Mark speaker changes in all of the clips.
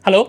Speaker 1: Hello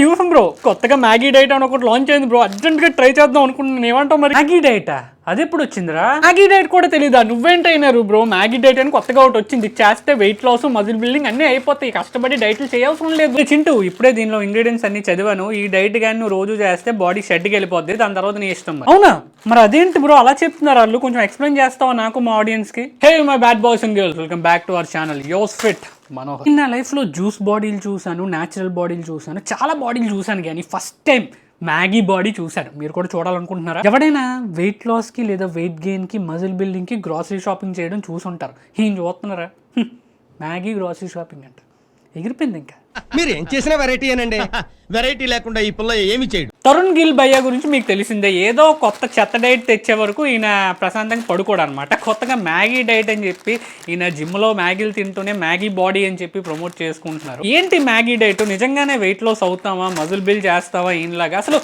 Speaker 1: యూఫమ్ bro, కొత్తగా Maggi diet అని ఒకటి లాంచ్ అయింది బ్రో. అర్జెంట్గా ట్రై చేద్దాం అనుకుంటున్నాను. ఏమంటావు మరి? మ్యాగీ డైటా? అది ఎప్పుడు వచ్చిందిరా? మ్యాగీ డైట్ కూడా తెలీదా? నువ్వేంటైనారు బ్రో? మ్యాగీ డైట్ అని కొత్తగా ఒకటి వచ్చింది. చేస్తే వెయిట్ లాస్, మజిల్ బిల్డింగ్ అన్నీ అయిపోతాయి. కష్టపడి డైట్లు చేయవసరం లేదు. చింటూ, ఇప్పుడే దీనిలో ఇంగ్రీడియంట్స్ అన్ని చదివాను. ఈ డైట్ కానీ నువ్వు రోజు చేస్తే బాడీ షెడ్కి వెళ్ళిపోద్ది. దాని తర్వాత నీ ఇష్టం. అవునా? మరి అదేంటి బ్రో అలా చెప్తున్నారు వాళ్ళు? కొంచెం ఎక్స్ప్లెయిన్ చేస్తావా నాకు, మా ఆడియన్స్ కి? Hey my bad boys and girls, welcome back to our channel యోస్ ఫిట్ మనోహర్. నా లైఫ్లో జ్యూస్ బాడీలు చూశాను, న్యాచురల్ బాడీలు చూశాను, చాలా బాడీలు చూశాను, కానీ ఫస్ట్ టైం మ్యాగీ బాడీ చూశాను. మీరు కూడా చూడాలనుకుంటున్నారా? ఎవడైనా వెయిట్ లాస్కి లేదా వెయిట్ గెయిన్కి, మజిల్ బిల్డింగ్కి గ్రాసరీ షాపింగ్ చేయడం చూసుంటారు. ఈయన చూస్తున్నారా? మ్యాగీ గ్రాసరీ షాపింగ్ అంట. ఎగిరిపోయింది. ఇంకా
Speaker 2: మీరు ఏం చేసిన వెరైటీ అనండి. వెరైటీ లేకుండా ఈ పుల్ల ఏమి చేయడు.
Speaker 1: తరుణ్ గిల్ భయ్యా గురించి మీకు తెలిసిందే. ఏదో కొత్త చెత్త డైట్ తెచ్చే వరకు ఈయన ప్రశాంతంగా పడుకోడు అనమాట. కొత్తగా మ్యాగీ డైట్ అని చెప్పి ఈయన జిమ్లో మ్యాగీలు తింటూనే మ్యాగీ బాడీ అని చెప్పి ప్రమోట్ చేసుకుంటున్నారు. ఏంటి మ్యాగీ డైట్? నిజంగానే వెయిట్ లాస్ అవుతావా, మజిల్ బిల్డ్ చేస్తావా ఈయనలాగా? అసలు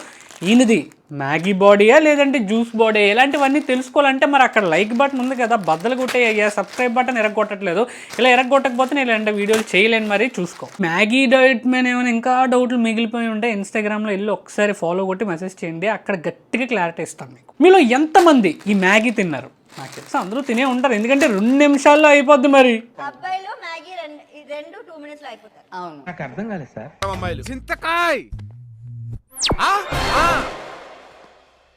Speaker 1: ఈయనది మ్యాగీ బాడీయా లేదంటే జ్యూస్ బాడీ? ఇలాంటివన్నీ తెలుసుకోవాలంటే మరి అక్కడ లైక్ బటన్ ఉంది కదా, బద్దలు కొట్టే అయ్యా. సబ్స్క్రైబ్ బటన్ ఎరగొట్టట్లేదు. ఇలా ఎరగొట్టకపోతే నేను ఇలాంటి వీడియోలు చేయలేను. మరి చూసుకో. మ్యాగీ డైట్ మీద ఏమైనా ఇంకా డౌట్లు మిగిలిపోయి ఉంటే ఇన్స్టాగ్రామ్లో వెళ్ళి ఒకసారి ఫాలో కొట్టి మెసేజ్ చేయండి. అక్కడ గట్టిగా క్లారిటీ ఇస్తాను మీకు. మీలో ఎంతమంది ఈ మ్యాగీ తిన్నారు? నాకు తెలుసు అందరూ తినే ఉంటారు, ఎందుకంటే 2 నిమిషాల్లో అయిపోద్ది. మరి
Speaker 3: అబ్బాయిలు మ్యాగీ 2 minutes లో అయిపోతారు.
Speaker 1: అవును,
Speaker 2: నాకు అర్థం కాలేదు సార్.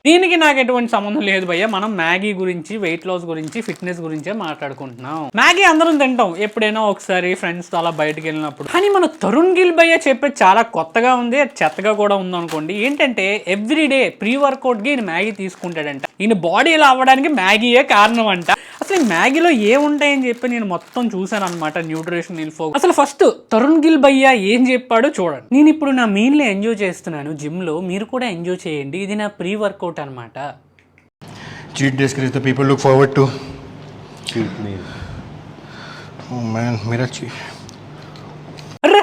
Speaker 1: దీనికి నాకు ఎటువంటి సంబంధం లేదు భయ్య. మనం మ్యాగీ గురించి, వెయిట్ లాస్ గురించి, ఫిట్నెస్ గురించే మాట్లాడుకుంటున్నాం. మ్యాగీ అందరం తింటాం ఎప్పుడైనా ఒకసారి ఫ్రెండ్స్తో అలా బయటకు వెళ్ళినప్పుడు. కానీ మన తరుణ్ గిల్ భయ్య చెప్పేది చాలా కొత్తగా ఉంది, చెత్తగా కూడా ఉంది అనుకోండి. ఏంటంటే ఎవ్రీడే ప్రీ వర్కౌట్కి ఈయన మ్యాగీ తీసుకుంటాడంట. ఈయన బాడీ ఇలా అవ్వడానికి మ్యాగీయే కారణం అంట. అసలు ఈ మ్యాగీలో ఏముంటాయని చెప్పి నేను మొత్తం చూసాను అనమాట, న్యూట్రిషన్ ఇన్ఫో. అసలు ఫస్ట్ తరుణ్ గిల్ భయ్య ఏం చెప్పాడో చూడండి. నేను ఇప్పుడు నా మీల్ని ఎంజాయ్ చేస్తున్నాను జిమ్లో, మీరు కూడా ఎంజాయ్ చేయండి. ఇది నా ప్రీ వర్కౌట్ అనమాట.
Speaker 4: Cheat days के लिए तो people look forward to cheat meal. Oh man, मेरा
Speaker 1: అర్రే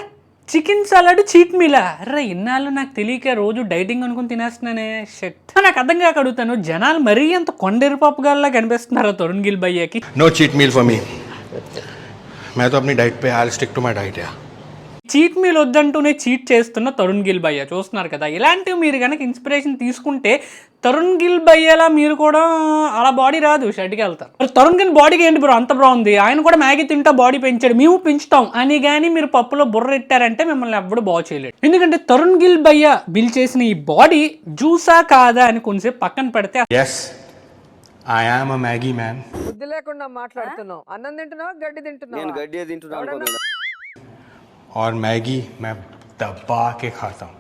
Speaker 1: చికెన్ సలాడ్ చీట్ మీలా? అర్రే ఇన్నాళ్ళు నాకు తెలియక రోజు డైటింగ్ అనుకుని తినేస్తున్నానే. షెట్. నాకు అర్థం కాక అడుగుతాను, జనాలు మరీ అంత కొండెరిపాపు గాల్లా కనిపిస్తున్నారా Tarun Gill భయ్యకి?
Speaker 4: No cheat meal for me. मैं तो अपनी डाइट पे I'll stick to my diet यार.
Speaker 1: చీట్ మీల్ వద్దంటూనే చీట్ చేస్తున్న తరుణ్ గిల్ భయ్య చూస్తున్నారు కదా. ఇలాంటివి మీరు కనుక ఇన్స్పిరేషన్ తీసుకుంటే తరుణ్ గిల్ భయ్యలా మీరు కూడా అలా బాడీ రాదు, షెడ్కి వెళ్తారు. మరి తరుణ్ గిల్ బాడీకి ఏంటి బ్రో అంత బాగుంది, ఆయన కూడా మ్యాగీ తింటా బాడీ పెంచాడు, మేము పెంచుతాం అని కానీ మీరు పప్పులో బుర్ర ఎట్టారంటే మిమ్మల్ని ఎవ్వడు బాగు చేయలేడు. ఎందుకంటే తరుణ్ గిల్ భయ్య బిల్ చేసిన ఈ బాడీ జ్యూసా కాదా అని కొంచెంసేపు పక్కన పెడితే,
Speaker 4: Yes, I am a Maggie man.
Speaker 5: బుద్ధి లేకుండా మాట్లాడుతున్నావు. అన్నం తింటున్నావా, గడ్డి తింటున్నావా?
Speaker 6: నేను గడ్డి తింటున్నాను.
Speaker 4: और मैगी मैं दबा के खाता हूँ.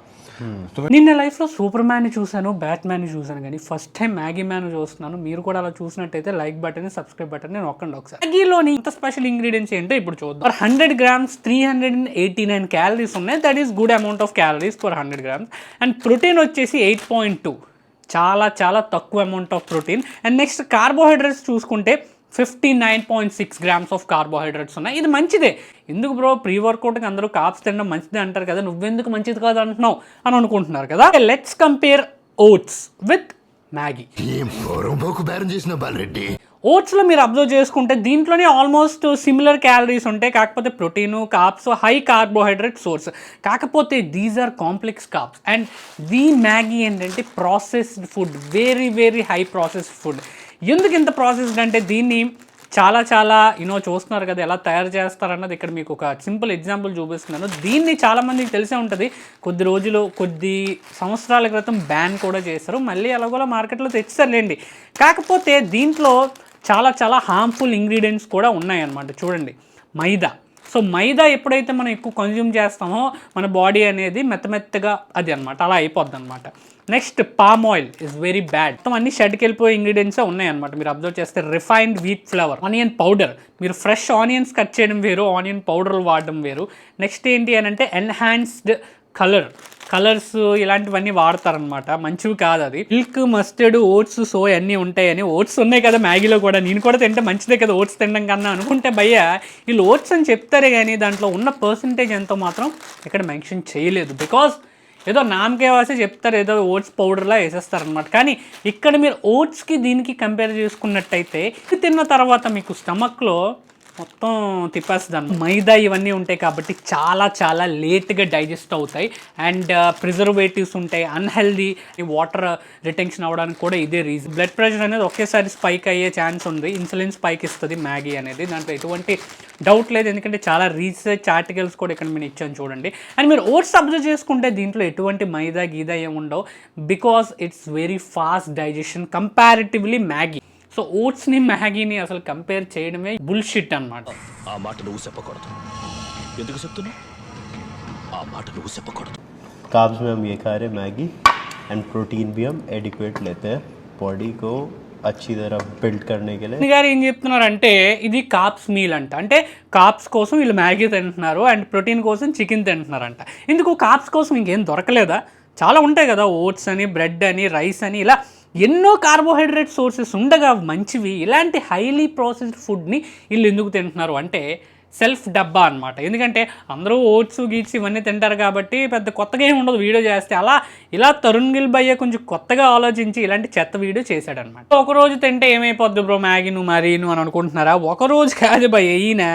Speaker 1: నిన్న లైఫ్లో సూపర్ మ్యాన్ చూశాను, బ్యాట్ మ్యాన్ చూశాను, కానీ ఫస్ట్ టైం మ్యాగీ మ్యాన్ చూస్తున్నాను. మీరు కూడా అలా చూసినట్టయితే లైక్ బటన్, సబ్స్క్రైబ్ బటన్ నేను నొక్కండి ఒకసారి. మ్యాగీలోని ఇంత స్పెషల్ ఇంగ్రీడియంట్స్ ఏంటో ఇప్పుడు చూద్దాం. ఫర్ 100 grams 389 క్యాలరీస్ ఉన్నాయి. That is good amount of calories for 100 grams. And protein వచ్చేసి 8.2, చాలా చాలా తక్కువ amount of protein. And next carbohydrates చూసుకుంటే 59.6 grams ఆఫ్ కార్బోహైడ్రేట్స్ ఉన్నాయి. ఇది మంచిదే. ఎందుకు బ్రో ప్రీ వర్కౌట్కి అందరూ కాప్స్ తినడం మంచిదే అంటారు కదా, నువ్వెందుకు మంచిది కాదు అంటున్నావు అని అనుకుంటున్నారు కదా. Let's compare oats with Maggi. ఓట్స్లో మీరు అబ్జర్వ్ చేసుకుంటే దీంట్లోనే ఆల్మోస్ట్ సిమిలర్ క్యాలరీస్ ఉంటాయి, కాకపోతే protein, carbs, high carbohydrate source. కాకపోతే these are complex carbs. And the Maggi ఏంటంటే processed food, very very high processed food. ఎందుకు ఇంత ప్రాసెస్డ్ అంటే దీన్ని చాలా చాలా చూస్తున్నారు కదా ఎలా తయారు చేస్తారన్నది ఇక్కడ మీకు ఒక సింపుల్ ఎగ్జాంపుల్ చూపిస్తున్నాను. దీన్ని చాలామందికి తెలిసే ఉంటుంది. కొద్ది సంవత్సరాల క్రితం బ్యాన్ కూడా చేస్తారు, మళ్ళీ ఎలాగోలా మార్కెట్లో తెచ్చారులేండి. కాకపోతే దీంట్లో చాలా చాలా హార్మ్ఫుల్ ఇంగ్రీడియంట్స్ కూడా ఉన్నాయన్నమాట. చూడండి, మైదా. సో మైదా ఎప్పుడైతే మనం ఎక్కువ కన్జ్యూమ్ చేస్తామో మన బాడీ అనేది మెత్తమెత్తగా అది అనమాట అలా అయిపోద్ది అనమాట. Next palm oil is very bad. మొత్తం అన్ని షెడ్కి వెళ్ళిపోయే ఇంగ్రీడియంట్సే ఉన్నాయన్నమాట. మీరు అబ్జర్వ్ చేస్తే refined wheat flower, onion powder. మీరు ఫ్రెష్ ఆనియన్స్ కట్ చేయడం వేరు, ఆనియన్ పౌడర్లు వాడడం వేరు. నెక్స్ట్ ఏంటి అని అంటే ఎన్హాన్స్డ్ కలర్స్ ఇలాంటివన్నీ వాడతారనమాట, మంచివి కాదు అది. మిల్క్, మస్టర్డ్, ఓట్స్, సోయ్ అన్నీ ఉంటాయని. ఓట్స్ ఉన్నాయి కదా మ్యాగీలో కూడా, నేను కూడా తింటే మంచిదే కదా ఓట్స్ తినడం కన్నా అనుకుంటే భయ్య వీళ్ళు ఓట్స్ అని చెప్తారే కానీ దాంట్లో ఉన్న పర్సంటేజ్ ఎంతో మాత్రం ఇక్కడ మెన్షన్ చేయలేదు. బికాజ్ ఏదో నామకే వాసి చెప్తారు, ఏదో ఓట్స్ పౌడర్లా వేసేస్తారనమాట. కానీ ఇక్కడ మీరు ఓట్స్కి దీనికి కంపేర్ చేసుకున్నట్టయితే తిన్న తర్వాత మీకు స్టమక్లో మొత్తం తిప్పేస్తుంది. మైదా ఇవన్నీ ఉంటాయి కాబట్టి చాలా చాలా లేట్గా డైజెస్ట్ అవుతాయి అండ్ ప్రిజర్వేటివ్స్ ఉంటాయి, అన్హెల్దీ వాటర్ రిటెన్షన్ అవ్వడానికి కూడా ఇదే రీజన్. బ్లడ్ ప్రెషర్ అనేది ఒకేసారి స్పైక్ అయ్యే ఛాన్స్ ఉంది, ఇన్సులిన్ స్పైక్ ఇస్తుంది మ్యాగీ అనేది, దాంట్లో ఎటువంటి డౌట్ లేదు. ఎందుకంటే చాలా రీసెర్చ్ ఆర్టికల్స్ కూడా ఇక్కడ నేను ఇచ్చాను చూడండి. అండ్ మీరు ఓట్స్ అబ్జర్వ్ చేసుకుంటే దీంట్లో ఎటువంటి మైదా గీదా ఏముండవు because it's very fast digestion comparatively Maggi. So ఓట్స్ని మ్యాగీని అసలు కంపేర్ చేయడమే బుల్షిట్ అన్నమాట.
Speaker 6: ఆ మాట నువ్వు చెప్పకూడదు. ఎందుకు చెప్తున్నావు? ఆ మాట నువ్వు చెప్పకూడదు.
Speaker 7: कार्ब्स में हम ये खा रहे हैं मैगी एंड प्रोटीन भी हम एडिक्वेट लेते हैं बॉडी को अच्छी तरह बिल्ड करने के लिए.
Speaker 1: గారు ఏం చెప్తున్నారంటే ఇది కాప్స్ మీల్ అంట, అంటే కాప్స్ కోసం వీళ్ళు మ్యాగీ తింటున్నారు అండ్ ప్రోటీన్ కోసం చికెన్ తింటున్నారంట. ఎందుకు కాప్స్ కోసం ఇంకేం దొరకలేదా? చాలా ఉంటాయి కదా, ఓట్స్ అని, బ్రెడ్ అని, రైస్ అని, ఇలా ఎన్నో కార్బోహైడ్రేట్ సోర్సెస్ ఉండగా మంచివి ఇలాంటి హైలీ ప్రాసెస్డ్ ఫుడ్ని వీళ్ళు ఎందుకు తింటున్నారు అంటే సెల్ఫ్ డబ్బా అనమాట. ఎందుకంటే అందరూ ఓట్స్ గీట్స్ ఇవన్నీ తింటారు కాబట్టి పెద్ద కొత్తగా ఏమి ఉండదు వీడియో చేస్తే. ఇలా తరుణ్ గిల్ భయ్య కొంచెం కొత్తగా ఆలోచించి ఇలాంటి చెత్త వీడియో చేశాడనమాట. ఒకరోజు తింటే ఏమైపోద్ది బ్రో మ్యాగీ నువ్వు మరీను అని అనుకుంటున్నారా? ఒకరోజు కాదు భయ్య, ఈయన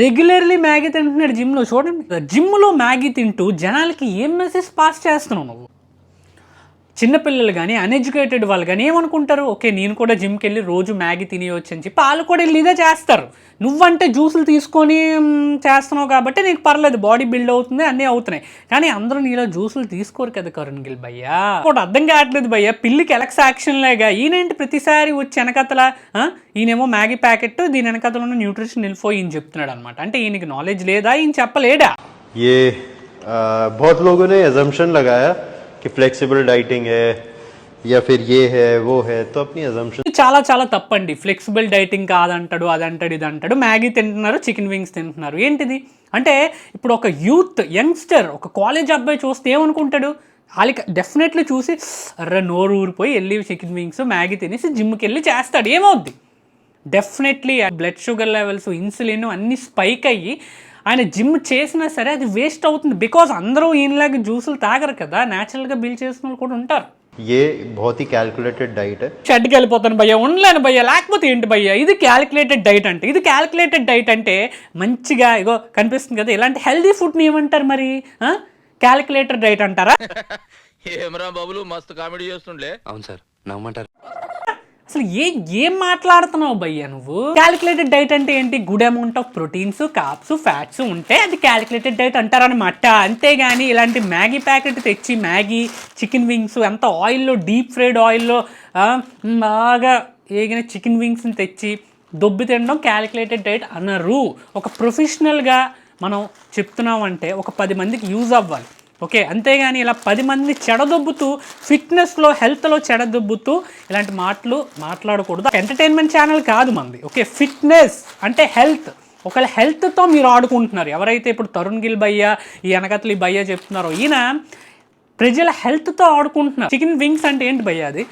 Speaker 1: రెగ్యులర్లీ మ్యాగీ తింటున్నాడు జిమ్లో. చూడండి, జిమ్లో మ్యాగీ తింటూ జనాలకి ఏం మెసేజ్ పాస్ చేస్తున్నావు నువ్వు? చిన్నపిల్లలు కానీ అన్ఎడ్యుకేటెడ్ వాళ్ళు కానీ ఏమనుకుంటారు, ఓకే నేను కూడా జిమ్కి వెళ్ళి రోజు మ్యాగీ తినేయచ్చు అని చెప్పి వాళ్ళు కూడా వెళ్ళి ఇదే చేస్తారు. నువ్వంటే జ్యూసులు తీసుకొని చేస్తున్నావు కాబట్టి నీకు పర్లేదు, బాడీ బిల్డ్ అవుతుంది, అన్నీ అవుతున్నాయి. కానీ అందరూ నీలో జ్యూసులు తీసుకోరు కదా తరుణ్ గిల్ భయ్యా. ఒకటి అర్థం కావట్లేదు భయ్యా, పిల్లికి ఎలక్స్ యాక్షన్ లేగా ఈయనేంటి ప్రతిసారి వచ్చి వెనకతల ఈయనేమో మ్యాగీ ప్యాకెట్ దీని వెనకతలో ఉన్న న్యూట్రిషన్ నిలిపోయి ఈయన చెప్తున్నాడు అనమాట. అంటే ఈయనకి నాలెడ్జ్ లేదా, ఈయన చెప్పలేడా?
Speaker 7: ये बहुत लोगों ने assumption लगाया कि फ्लेक्सिबल डाइटिंग है या फिर ये है वो है, तो अपनी assumption
Speaker 1: చాలా చాలా తప్పండి. ఫ్లెక్సిబుల్ డైటింగ్ కాదంటాడు, అదంటాడు, ఇది అంటాడు. మ్యాగీ తింటున్నారు, చికెన్ వింగ్స్ తింటున్నారు. ఏంటిది అంటే ఇప్పుడు ఒక యూత్ యంగ్స్టర్, ఒక కాలేజ్ అబ్బాయి చూస్తే ఏమనుకుంటాడు? వాళ్ళకి డెఫినెట్లీ చూసి అర్ర నోరు ఊరిపోయి వెళ్ళి చికెన్ వింగ్స్ మ్యాగీ తినేసి జిమ్కి వెళ్ళి చేస్తాడు. ఏమవుద్ది? Definitely blood sugar levels, insulin అన్నీ స్పైక్ అయ్యి ఆయన జిమ్ చేసినా సరే అది వేస్ట్ అవుతుంది. బికాజ్ అందరూ ఈయనలాగా జ్యూసులు తాగరు కదా, న్యాచురల్గా బిల్ చేసిన వాళ్ళు కూడా ఉంటారు.
Speaker 7: ये बहुत ही कैलकुलेटेड डाइट है.
Speaker 1: షెడ్కి వెళ్ళిపోతాను భయ్యా, ఉండలేను భయ్యా, లేకపోతే ఏంటి భయ్యా? ఇది క్యాలిక్యులేటెడ్ డైట్ అంటే. ఇది క్యాలిక్యులేటెడ్ డైట్ అంటే మంచిగా ఇగో కనిపిస్తుంది కదా, ఇలాంటి హెల్దీ ఫుడ్ని ఏమంటారు మరి? క్యాలిక్యులేటెడ్ డైట్ అంటారా?
Speaker 6: ఏమరా బాబులు మస్తు కామెడీ చేస్తుండే. అవును సార్, నమ్మంటారు.
Speaker 1: అసలు ఏం మాట్లాడుతున్నావు భయ్యా నువ్వు? క్యాలిక్యులేటెడ్ డైట్ అంటే ఏంటి? Good amount of proteins, carbs, fats ఉంటే అది క్యాలిక్యులేటెడ్ డైట్ అంటారనమాట. అంతేగాని ఇలాంటి మ్యాగీ ప్యాకెట్ తెచ్చి మ్యాగీ, చికెన్ వింగ్స్ అంత ఆయిల్లో, డీప్ ఫ్రైడ్ ఆయిల్లో బాగా ఏగిన చికెన్ వింగ్స్ని తెచ్చి దొబ్బి తినడం క్యాలిక్యులేటెడ్ డైట్ అనరు. ఒక ప్రొఫెషనల్గా మనం చెప్తున్నామంటే ఒక 10 మందికి యూజ్ అవ్వాలి, ఓకే? అంతేగాని ఇలా 10 మందిని చెడదొబ్బుతూ, ఫిట్నెస్లో, హెల్త్లో చెడదొబ్బుతూ ఇలాంటి మాటలు మాట్లాడకూడదు. ఎంటర్టైన్మెంట్ ఛానల్ కాదు మనది, ఓకే? ఫిట్నెస్ అంటే హెల్త్. ఒకవేళ హెల్త్తో మీరు ఆడుకుంటున్నారు, ఎవరైతే ఇప్పుడు తరుణ్ గిల్ భయ్య, ఈ వెనకతలు ఈ భయ్య చెప్తున్నారో, ఈయన ప్రజల హెల్త్తో ఆడుకుంటున్నారు. చికెన్ వింగ్స్ అంటే ఏంటి భయ్య? అది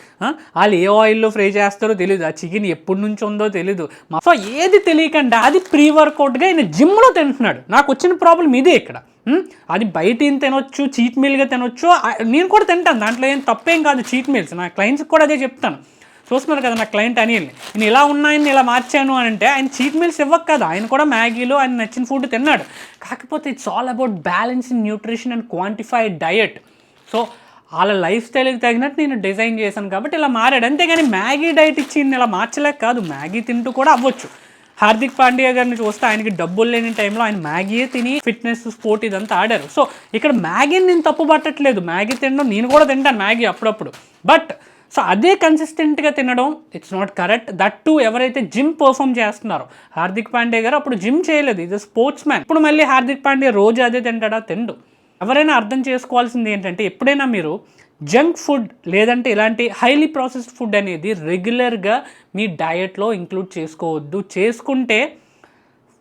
Speaker 1: వాళ్ళు ఏ ఆయిల్లో ఫ్రై చేస్తారో తెలియదు, ఆ చికెన్ ఎప్పటి నుంచి ఉందో తెలీదు. సో ఏది తెలియకుండా అది ప్రీ వర్కౌట్గా ఈయన జిమ్లో తింటున్నాడు. నాకు వచ్చిన ప్రాబ్లం ఇదే ఇక్కడ. అది బయట తినొచ్చు, చీట్ మీల్గా తినొచ్చు, నేను కూడా తింటాను, దాంట్లో ఏం తప్పేం కాదు. చీట్ మీల్స్ నా క్లయింట్స్కి కూడా అదే చెప్తాను. చూస్తున్నారు కదా నా క్లయింట్ అనిల్, నేను ఇలా ఉన్నాయని ఇలా మార్చాను అని అంటే ఆయన చీట్ మీల్స్ ఇవ్వక కదా, ఆయన కూడా మ్యాగీలో ఆయన నచ్చిన ఫుడ్ తిన్నాడు. కాకపోతే it's all about balance in nutrition and quantified diet. So వాళ్ళ లైఫ్ స్టైల్కి తగినట్టు నేను డిజైన్ చేశాను కాబట్టి ఇలా మారాడు. అంతేగాని మ్యాగీ డైట్ ఇచ్చి ఇలా మార్చలేక కాదు, మ్యాగీ తింటూ కూడా అవ్వచ్చు. హార్దిక్ పాండ్యా గారిని చూస్తే ఆయనకి డబ్బులు లేని టైంలో ఆయన మ్యాగీయే తిని ఫిట్నెస్, స్పోర్ట్ ఇదంతా ఆడారు. సో ఇక్కడ మ్యాగీని నేను తప్పు పట్టట్లేదు, మ్యాగీ తినడం నేను కూడా తింటాను మ్యాగీ అప్పుడప్పుడు. బట్ సో అదే కన్సిస్టెంట్గా తినడం it's not correct. That to ఎవరైతే జిమ్ పర్ఫామ్ చేస్తున్నారో, హార్దిక్ పాండ్యా గారు అప్పుడు జిమ్ చేయలేదు, ఇది స్పోర్ట్స్ మ్యాన్. ఇప్పుడు మళ్ళీ హార్దిక్ పాండ్యా రోజు అదే తింటాడా? తిండు. ఎవరైనా అర్థం చేసుకోవాల్సింది ఏంటంటే ఎప్పుడైనా మీరు జంక్ ఫుడ్ లేదంటే ఇలాంటి హైలీ ప్రాసెస్డ్ ఫుడ్ అనేది రెగ్యులర్గా మీ డయట్లో ఇంక్లూడ్ చేసుకోవద్దు. చేసుకుంటే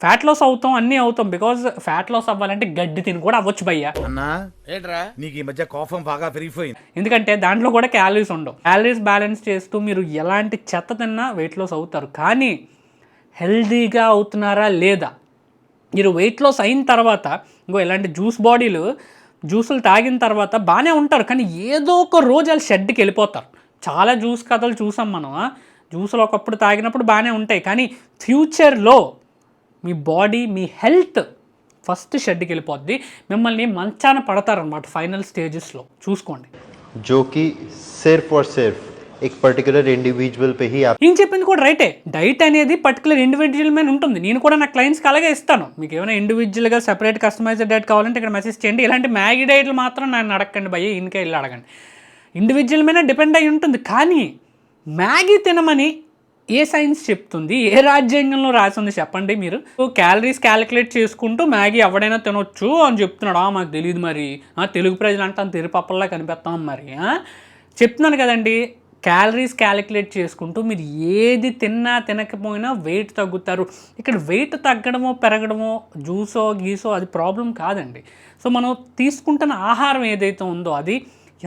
Speaker 1: ఫ్యాట్ లాస్ అవుతాం, అన్నీ అవుతాం. బికాజ్ ఫ్యాట్ లాస్ అవ్వాలంటే గడ్డి తిని కూడా అవ్వచ్చు భయ్యా.
Speaker 2: అన్నా ఏంట్రా నీకు ఈ మధ్య కోపం బాగా పెరిగిపోయింది.
Speaker 1: ఎందుకంటే దాంట్లో కూడా క్యాలరీస్ ఉండవు. క్యాలరీస్ బ్యాలెన్స్ చేస్తూ మీరు ఎలాంటి చెత్త తిన్నా వెయిట్ లాస్ అవుతారు. కానీ హెల్దీగా అవుతున్నారా లేదా? మీరు వెయిట్ లాస్ అయిన తర్వాత ఇంకో ఇలాంటి జ్యూసులు తాగిన తర్వాత బాగానే ఉంటారు, కానీ ఏదో ఒక రోజు వాళ్ళు షెడ్కి వెళ్ళిపోతారు. చాలా జ్యూస్ కథలు చూసాం మనం. జ్యూసులు ఒకప్పుడు తాగినప్పుడు బాగానే ఉంటాయి, కానీ ఫ్యూచర్లో మీ బాడీ, మీ హెల్త్ ఫస్ట్ షెడ్కి వెళ్ళిపోద్ది. మిమ్మల్ని మంచాన పడతారనమాట ఫైనల్ స్టేజెస్లో. చూసుకోండి.
Speaker 7: जो कि सिर्फ और सिर्फ एक पर्टिकुलर इंडिविजुअल पे ही आप
Speaker 1: ఈయన చెప్పింది కూడా రైటే. డైట్ అనేది పర్టికులర్ ఇండివిజువల్ మీద ఉంటుంది. నేను కూడా నా క్లయింట్స్కి అలాగే ఇస్తాను. మీకు ఏమైనా ఇండివిజువల్గా సెపరేట్ కస్టమైజ్డ్ డైట్ కావాలంటే ఇక్కడ మెసేజ్ చేయండి. ఇలాంటి మ్యాగీ డైట్లు మాత్రం నన్ను అడగండి భయ్య, ఇంకే వెళ్ళి అడగండి. ఇండివిజువల్ మీద డిపెండ్ అయి ఉంటుంది. కానీ మ్యాగీ తినమని ఏ సైన్స్ చెప్తుంది? ఏ రాజ్యాంగంలో రాసింది చెప్పండి మీరు? క్యాలరీస్ క్యాలిక్యులేట్ చేసుకుంటూ మ్యాగీ ఎవడైనా తినొచ్చు అని చెప్తున్నాడు. మాకు తెలియదు మరి, తెలుగు ప్రజలు అంటే అంత తెరిపప్పల్లా కనిపిస్తాం మరి. చెప్తున్నాను కదండి, క్యాలరీస్ క్యాలిక్యులేట్ చేసుకుంటూ మీరు ఏది తిన్నా తినకపోయినా వెయిట్ తగ్గుతారు. ఇక్కడ వెయిట్ తగ్గడమో పెరగడమో జ్యూసో గీసో అది ప్రాబ్లం కాదండి. సో మనం తీసుకుంటున్న ఆహారం ఏదైతే ఉందో అది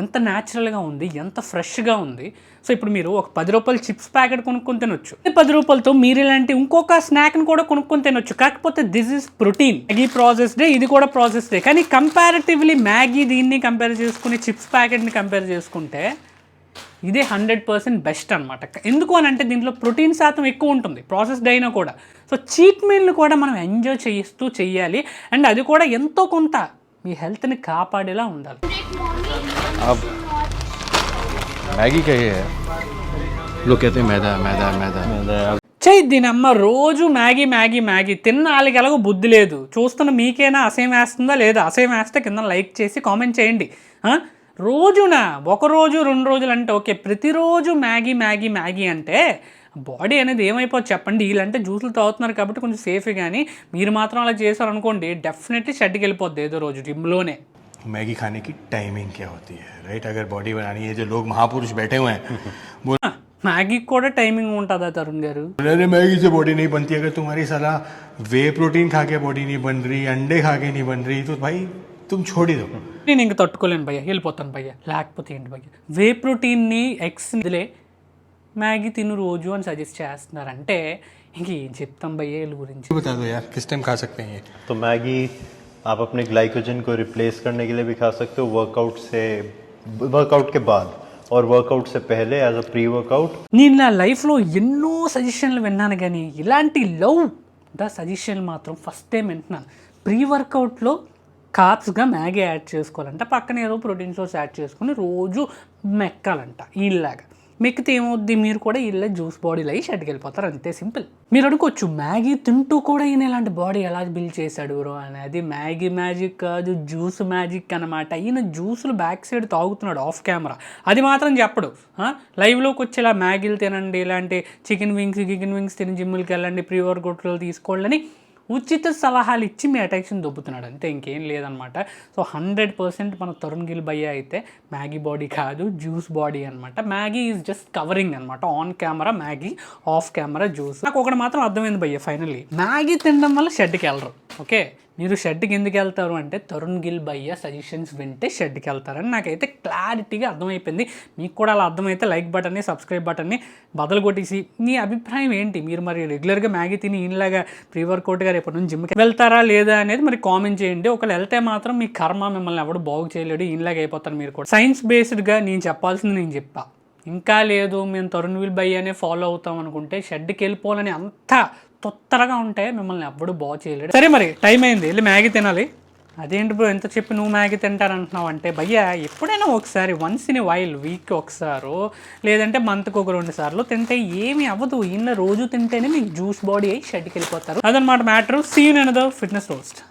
Speaker 1: ఎంత న్యాచురల్గా ఉంది, ఎంత ఫ్రెష్గా ఉంది. సో ఇప్పుడు మీరు ఒక 10 రూపాయల చిప్స్ ప్యాకెట్ కొనుక్కొని తినొచ్చు. 10 రూపాయలతో మీరు ఇలాంటి ఇంకొక స్నాక్ని కూడా కొనుక్కొని తినొచ్చు. కాకపోతే దిస్ ఈజ్ ప్రోటీన్. మ్యాగీ ప్రాసెస్డే, ఇది కూడా ప్రాసెస్డే. కానీ కంపారిటివ్లీ మ్యాగీ దీన్ని కంపేర్ చేసుకుని చిప్స్ ప్యాకెట్ని కంపేర్ చేసుకుంటే ఇదే 100% బెస్ట్ అనమాట. ఎందుకు అని అంటే దీంట్లో ప్రోటీన్ శాతం ఎక్కువ ఉంటుంది, ప్రాసెస్డ్ అయినా కూడా. సో చీట్ మీల్ని కూడా మనం ఎంజాయ్ చేస్తూ చెయ్యాలి. అండ్ అది కూడా ఎంతో కొంత మీ హెల్త్ని కాపాడేలా ఉండాలి.
Speaker 4: अब मैगी का ये है, लोग कहते हैं मैदा मैदा मैदा मैदा।
Speaker 1: చెయ్యి దీని అమ్మ రోజు మ్యాగీ మ్యాగీ మ్యాగీ తిన్న వాళ్ళకి ఎలాగో బుద్ధి లేదు. చూస్తున్న మీకైనా అసహ్యం వేస్తుందా లేదా? అసహ్యం వేస్తే కింద లైక్ చేసి కామెంట్ చేయండి. రోజునా, ఒక రోజు 2 రోజులు అంటే ఓకే. ప్రతిరోజు మ్యాగీ మ్యాగీ మ్యాగీ అంటే బాడీ అనేది ఏమైపోతుంది చెప్పండి? వీళ్ళంటే జ్యూసులు తాగుతున్నారు కాబట్టి కొంచెం సేఫ్, కానీ మీరు మాత్రం అలా చేశారనుకోండి డెఫినెట్లీ షెడ్కి వెళ్ళిపోద్ది ఏదో రోజు జిమ్లోనే.
Speaker 4: मैगी खाने की टाइमिंग क्या होती है, राइट? अगर बॉडी बनानी है, जो लोग महापुरुष बैठे हुए हैं वो
Speaker 1: మ్యాగీకి కూడా టైమింగ్ ఉంటుందా తరుణ్ గారు?
Speaker 4: अरे मैगी से बॉडी नहीं बनती. अगर तुम्हारी साला वे प्रोटीन खा के बॉडी नहीं बन रही, अंडे खा के नहीं बन रही, तो भाई तुम छोड़ ही दो.
Speaker 1: నేను ఇంక తట్టుకోలేను భయ్య, వెళ్ళిపోతాను భయ్య. లేకపోతే ఏంటి భయ్య, వే ప్రోటీన్ని ఎగ్స్ నిధులే మ్యాగీ తిను రోజు అని సజెస్ట్ చేస్తున్నారంటే ఇంక ఏం చెప్తాం భయ్య వీళ్ళ గురించి?
Speaker 4: बता दो यार, किस टाइम खा सकते हैं ये?
Speaker 7: तो मैगी आप अपने ग्लाइकोजन को रिप्लेस करने के लिए भी खा सकते हो, वर्कआउट के बाद और वर्कआउट से पहले एज अ प्री वर्कआउट.
Speaker 1: నేను నా లైఫ్లో ఎన్నో సజెషన్లు విన్నాను, కానీ ఇలాంటి లవ్ ద సజెషన్లు మాత్రం ఫస్ట్ టైం వింటున్నాను. ప్రీ వర్కౌట్లో కార్బ్స్గా మ్యాగీ యాడ్ చేసుకోవాలంట, పక్కన ఏదో ప్రోటీన్ సోర్స్ యాడ్ చేసుకుని రోజు మెక్కాలంట. ఇలాగా మెక్కితే ఏమవుద్ది, మీరు కూడా ఇలా జ్యూస్ బాడీలో అయ్యి షెడ్కి వెళ్ళిపోతారు, అంతే సింపుల్. మీరు అనుకోవచ్చు మ్యాగీ తింటూ కూడా ఈయన ఇలాంటి బాడీ ఎలా బిల్డ్ చేశాడు బ్రో అని. అది మ్యాగీ మ్యాజిక్ కాదు, జ్యూస్ మ్యాజిక్ అనమాట. ఈయన జ్యూసులు బ్యాక్ సైడ్ తాగుతున్నాడు ఆఫ్ కెమెరా, అది మాత్రం చెప్పడు. లైవ్లోకి వచ్చి ఇలా మ్యాగీలు తినండి, ఇలాంటి చికెన్ వింగ్స్ తిని జిమ్ములకి వెళ్ళండి, ప్రీ వర్కౌట్లు తీసుకోవాలని ఉచిత సలహాలు ఇచ్చి మీ అటెన్షన్ దొబ్బుతున్నాడు, అంతే, ఇంకేం లేదనమాట. సో 100% మన తరుణ్ గిల్ భయ్య అయితే మ్యాగీ బాడీ కాదు, జ్యూస్ బాడీ అనమాట. మ్యాగీ ఈజ్ జస్ట్ కవరింగ్ అనమాట. On camera Maggi, of camera juice. నాకు ఒకటి మాత్రం అర్థమైంది భయ్య, ఫైనల్లీ మ్యాగీ తినడం వల్ల షెడ్కి వెళ్ళరు. ఓకే, మీరు షెడ్కి ఎందుకు వెళ్తారు అంటే తరుణ్ గిల్ భయ్య సజెషన్స్ వింటే షెడ్కి వెళ్తారని నాకైతే క్లారిటీగా అర్థమైపోయింది. మీకు కూడా అలా అర్థమైతే లైక్ బటన్ని, సబ్స్క్రైబ్ బటన్ని బదులు కొట్టేసి మీ అభిప్రాయం ఏంటి? మీరు మరి రెగ్యులర్గా మ్యాగీ తిని ఈయనలాగా ప్రీ వర్కౌట్గా రేపటి నుంచి జిమ్కి వెళ్తారా లేదా అనేది మరి కామెంట్ చేయండి. ఒకవేళ వెళ్తే మాత్రం మీ కర్మ, మిమ్మల్ని ఎవడు బాగు చేయలేడు, ఈయనలాగా అయిపోతారు మీరు కూడా. సైన్స్ బేస్డ్గా నేను చెప్పాల్సింది నేను చెప్పా. ఇంకా లేదు మేము తరుణ్ గిల్ భయ్యనే ఫాలో అవుతాం అనుకుంటే షెడ్కి వెళ్ళిపోవాలని అంతా తొత్తరగా ఉంటే మిమ్మల్ని ఎవ్వడు బాగు చేయలేడు. సరే మరి టైం అయింది, వెళ్ళి మ్యాగీ తినాలి. అదేంటి బ్రో ఎంత చెప్పి నువ్వు మ్యాగీ తింటారంటున్నావు అంటే, భయ్యా ఎప్పుడైనా ఒకసారి, వన్స్ ఇన్ వైల్, వీక్ ఒకసారో లేదంటే మంత్కి ఒక 2 సార్లు తింటే ఏమీ అవ్వదు. ఈయన రోజు తింటేనే మీకు జ్యూస్ బాడీ అయ్యి షెడ్కి వెళ్ళిపోతారు. అదనమాట matter. See you in another fitness roast.